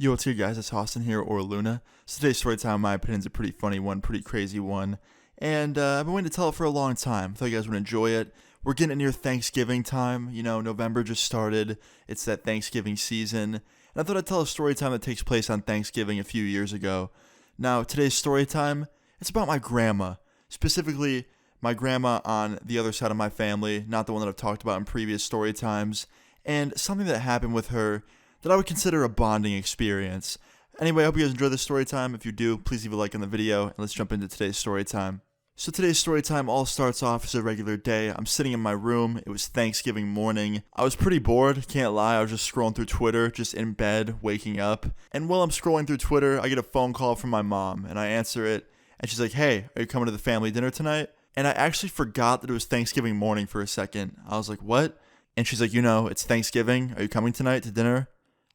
Yo, what's good, guys? It's Austin here, or Luna. So today's story time, in my opinion, is a pretty funny one, pretty crazy one. And I've been waiting to tell it for a long time. Thought you guys would enjoy it. We're getting near Thanksgiving time. You know, November just started. It's that Thanksgiving season. And I thought I'd tell a story time that takes place on Thanksgiving a few years ago. Now, today's story time, it's about my grandma. Specifically, my grandma on the other side of my family, not the one that I've talked about in previous story times. And something that happened with her that I would consider a bonding experience. Anyway, I hope you guys enjoy this story time. If you do, please leave a like on the video, and let's jump into today's story time. So today's story time all starts off as a regular day. I'm sitting in my room. It was Thanksgiving morning. I was pretty bored, can't lie. I was just scrolling through Twitter, just in bed, waking up. And while I'm scrolling through Twitter, I get a phone call from my mom, and I answer it. And she's like, "Hey, are you coming to the family dinner tonight?" And I actually forgot that it was Thanksgiving morning for a second. I was like, "What?" And she's like, "It's Thanksgiving. Are you coming tonight to dinner?"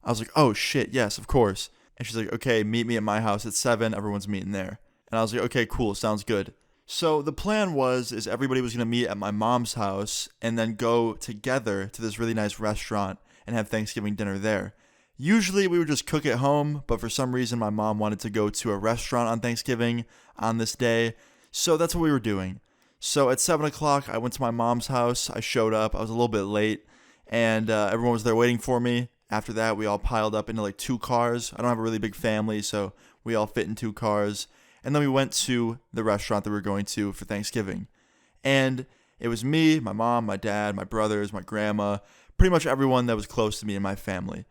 I was like, "Oh shit, yes, of course." And she's like, "Okay, meet me at my house at 7. Everyone's meeting there." And I was like, "Okay, cool, sounds good." So the plan is everybody was going to meet at my mom's house and then go together to this really nice restaurant and have Thanksgiving dinner there. Usually we would just cook at home, but for some reason my mom wanted to go to a restaurant on Thanksgiving on this day. So that's what we were doing. So at 7 o'clock, I went to my mom's house. I showed up. I was a little bit late, and everyone was there waiting for me. After that, we all piled up into like 2 cars. I don't have a really big family, so we all fit in 2 cars. And then we went to the restaurant that we were going to for Thanksgiving. And it was me, my mom, my dad, my brothers, my grandma, pretty much everyone that was close to me and my family.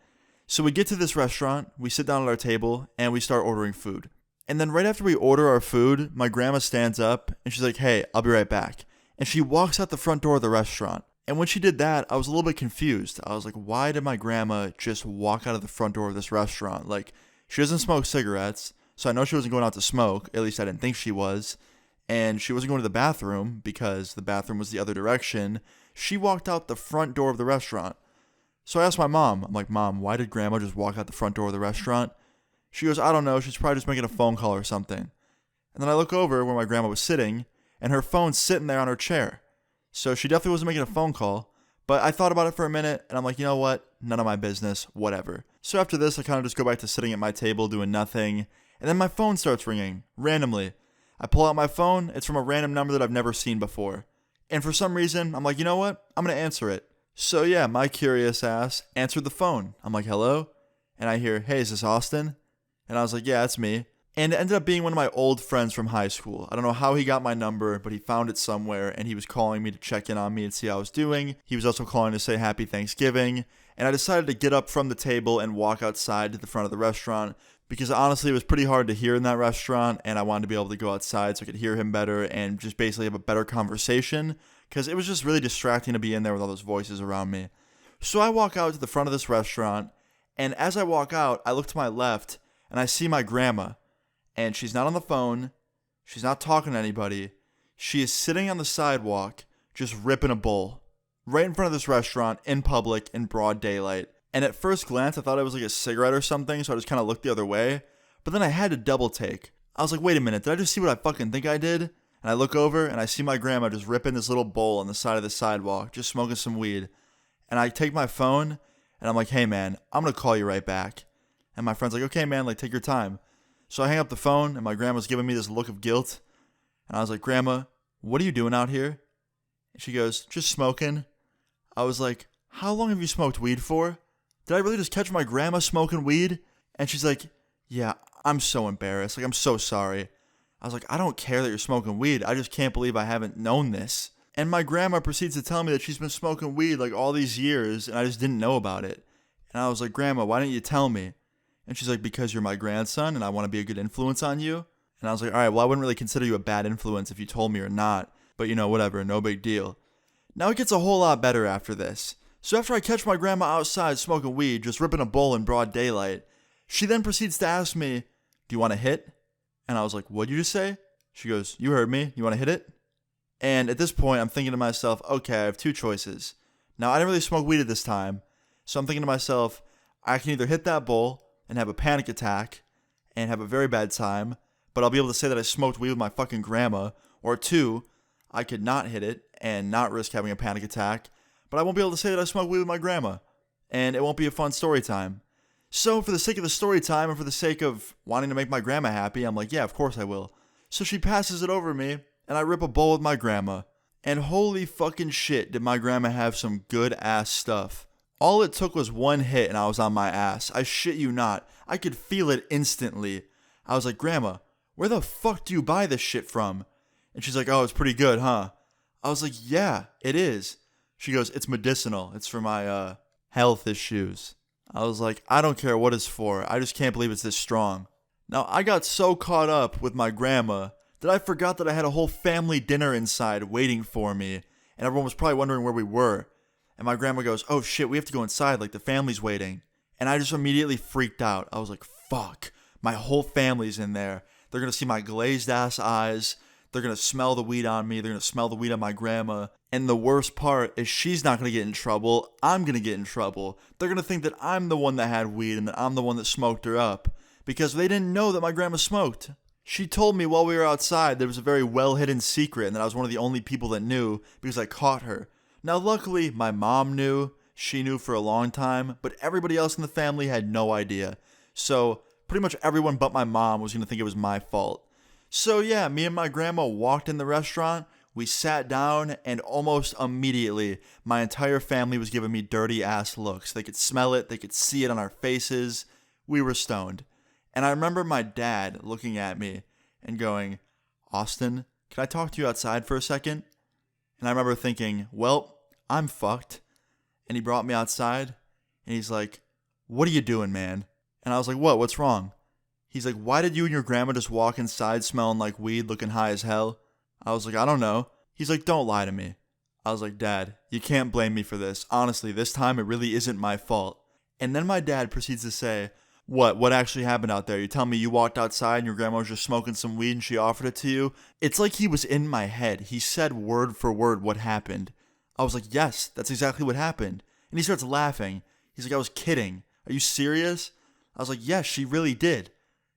So we get to this restaurant, we sit down at our table, and we start ordering food. And then right after we order our food, my grandma stands up, and she's like, "Hey, I'll be right back." And she walks out the front door of the restaurant. And when she did that, I was a little bit confused. I was like, why did my grandma just walk out of the front door of this restaurant? Like, she doesn't smoke cigarettes, so I know she wasn't going out to smoke. At least I didn't think she was. And she wasn't going to the bathroom because the bathroom was the other direction. She walked out the front door of the restaurant. So I asked my mom, I'm like, "Mom, why did grandma just walk out the front door of the restaurant?" She goes, "I don't know. She's probably just making a phone call or something." And then I look over where my grandma was sitting, and her phone's sitting there on her chair. So she definitely wasn't making a phone call, but I thought about it for a minute, and I'm like, you know what? None of my business, whatever. So after this, I kind of just go back to sitting at my table doing nothing, and then my phone starts ringing, randomly. I pull out my phone, it's from a random number that I've never seen before. And for some reason, I'm like, you know what? I'm going to answer it. So yeah, my curious ass answered the phone. I'm like, "Hello?" And I hear, "Hey, is this Austin?" And I was like, "Yeah, it's me." And it ended up being one of my old friends from high school. I don't know how he got my number, but he found it somewhere, and he was calling me to check in on me and see how I was doing. He was also calling to say happy Thanksgiving. And I decided to get up from the table and walk outside to the front of the restaurant because honestly, it was pretty hard to hear in that restaurant, and I wanted to be able to go outside so I could hear him better and just basically have a better conversation because it was just really distracting to be in there with all those voices around me. So I walk out to the front of this restaurant, and as I walk out, I look to my left, and I see my grandma. And she's not on the phone. She's not talking to anybody. She is sitting on the sidewalk, just ripping a bowl. Right in front of this restaurant, in public, in broad daylight. And at first glance, I thought it was like a cigarette or something, so I just kind of looked the other way. But then I had to double take. I was like, wait a minute, did I just see what I fucking think I did? And I look over, and I see my grandma just ripping this little bowl on the side of the sidewalk, just smoking some weed. And I take my phone, and I'm like, "Hey man, I'm gonna call you right back." And my friend's like, "Okay man, like take your time." So I hang up the phone, and my grandma's giving me this look of guilt. And I was like, "Grandma, what are you doing out here?" And she goes, "Just smoking." I was like, "How long have you smoked weed for?" Did I really just catch my grandma smoking weed? And she's like, "Yeah, I'm so embarrassed. Like, I'm so sorry." I was like, "I don't care that you're smoking weed. I just can't believe I haven't known this." And my grandma proceeds to tell me that she's been smoking weed like all these years, and I just didn't know about it. And I was like, "Grandma, why didn't you tell me?" And she's like, "Because you're my grandson and I want to be a good influence on you." And I was like, "All right, well, I wouldn't really consider you a bad influence if you told me or not. But whatever, no big deal." Now it gets a whole lot better after this. So after I catch my grandma outside smoking weed, just ripping a bowl in broad daylight, she then proceeds to ask me, "Do you want to hit?" And I was like, "What'd you just say?" She goes, "You heard me. You want to hit it?" And at this point, I'm thinking to myself, okay, I have 2 choices. Now, I didn't really smoke weed at this time. So I'm thinking to myself, I can either hit that bowl and have a panic attack and have a very bad time, but I'll be able to say that I smoked weed with my fucking grandma. Or 2, I could not hit it and not risk having a panic attack, but I won't be able to say that I smoked weed with my grandma. And it won't be a fun story time. So for the sake of the story time and for the sake of wanting to make my grandma happy, I'm like, yeah, of course I will. So she passes it over to me, and I rip a bowl with my grandma. And holy fucking shit, did my grandma have some good ass stuff. All it took was one hit and I was on my ass. I shit you not. I could feel it instantly. I was like, Grandma, where the fuck do you buy this shit from? And she's like, oh, it's pretty good, huh? I was like, yeah, it is. She goes, it's medicinal. It's for my health issues. I was like, I don't care what it's for. I just can't believe it's this strong. Now, I got so caught up with my grandma that I forgot that I had a whole family dinner inside waiting for me. And everyone was probably wondering where we were. And my grandma goes, oh shit, we have to go inside, like the family's waiting. And I just immediately freaked out. I was like, fuck, my whole family's in there. They're going to see my glazed ass eyes. They're going to smell the weed on me. They're going to smell the weed on my grandma. And the worst part is she's not going to get in trouble. I'm going to get in trouble. They're going to think that I'm the one that had weed and that I'm the one that smoked her up. Because they didn't know that my grandma smoked. She told me while we were outside there was a very well-hidden secret and that I was one of the only people that knew because I caught her. Now, luckily, my mom knew. She knew for a long time, but everybody else in the family had no idea. So, pretty much everyone but my mom was going to think it was my fault. So, yeah, me and my grandma walked in the restaurant. We sat down, and almost immediately, my entire family was giving me dirty-ass looks. They could smell it. They could see it on our faces. We were stoned. And I remember my dad looking at me and going, Austin, can I talk to you outside for a second? And I remember thinking, well, I'm fucked. And he brought me outside and he's like, what are you doing, man? And I was like, what? What's wrong? He's like, why did you and your grandma just walk inside smelling like weed, looking high as hell? I was like, I don't know. He's like, don't lie to me. I was like, Dad, you can't blame me for this. Honestly, this time it really isn't my fault. And then my dad proceeds to say, what actually happened out there? You tell me you walked outside and your grandma was just smoking some weed and she offered it to you? It's like he was in my head. He said word for word what happened. I was like, yes, that's exactly what happened. And he starts laughing. He's like, I was kidding. Are you serious? I was like, yes, she really did.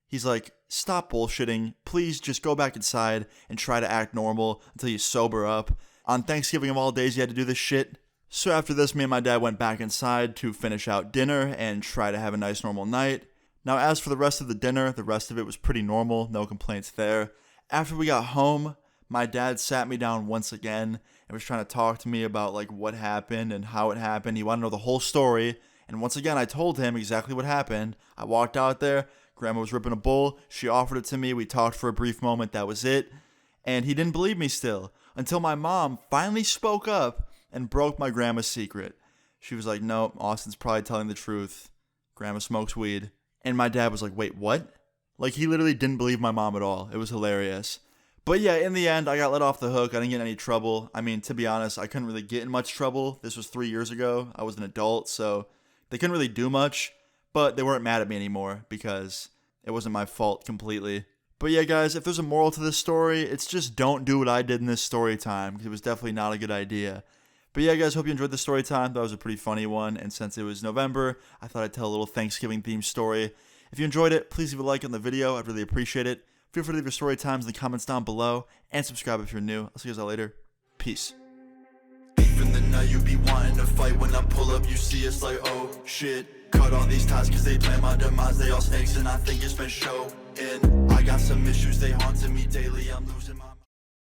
He's like, stop bullshitting. Please just go back inside and try to act normal until you sober up. On Thanksgiving of all days, you had to do this shit. So after this, me and my dad went back inside to finish out dinner and try to have a nice normal night. Now, as for the rest of the dinner, the rest of it was pretty normal, no complaints there. After we got home, my dad sat me down once again and was trying to talk to me about like what happened and how it happened. He wanted to know the whole story. And once again, I told him exactly what happened. I walked out there, Grandma was ripping a bowl, she offered it to me, we talked for a brief moment, that was it. And he didn't believe me still, until my mom finally spoke up and broke my grandma's secret. She was like, no, Austin's probably telling the truth. Grandma smokes weed. And my dad was like, wait, what? Like, he literally didn't believe my mom at all. It was hilarious. But yeah, in the end, I got let off the hook. I didn't get in any trouble. I mean, to be honest, I couldn't really get in much trouble. This was 3 years ago. I was an adult, so they couldn't really do much. But they weren't mad at me anymore because it wasn't my fault completely. But yeah, guys, if there's a moral to this story, it's just don't do what I did in this story time, because it was definitely not a good idea. But yeah, guys, hope you enjoyed the story time. That was a pretty funny one, and since it was November, I thought I'd tell a little Thanksgiving-themed story. If you enjoyed it, please leave a like on the video. I'd really appreciate it. Feel free to leave your story times in the comments down below, and subscribe if you're new. I'll see you guys all later. Peace. Even the night you be wanting to fight. When I pull up, you see it's like, oh shit. Cut all these ties cause they plan my demise. They all snakes and I think it's been showing. I got some issues, they haunting me daily. I'm losing my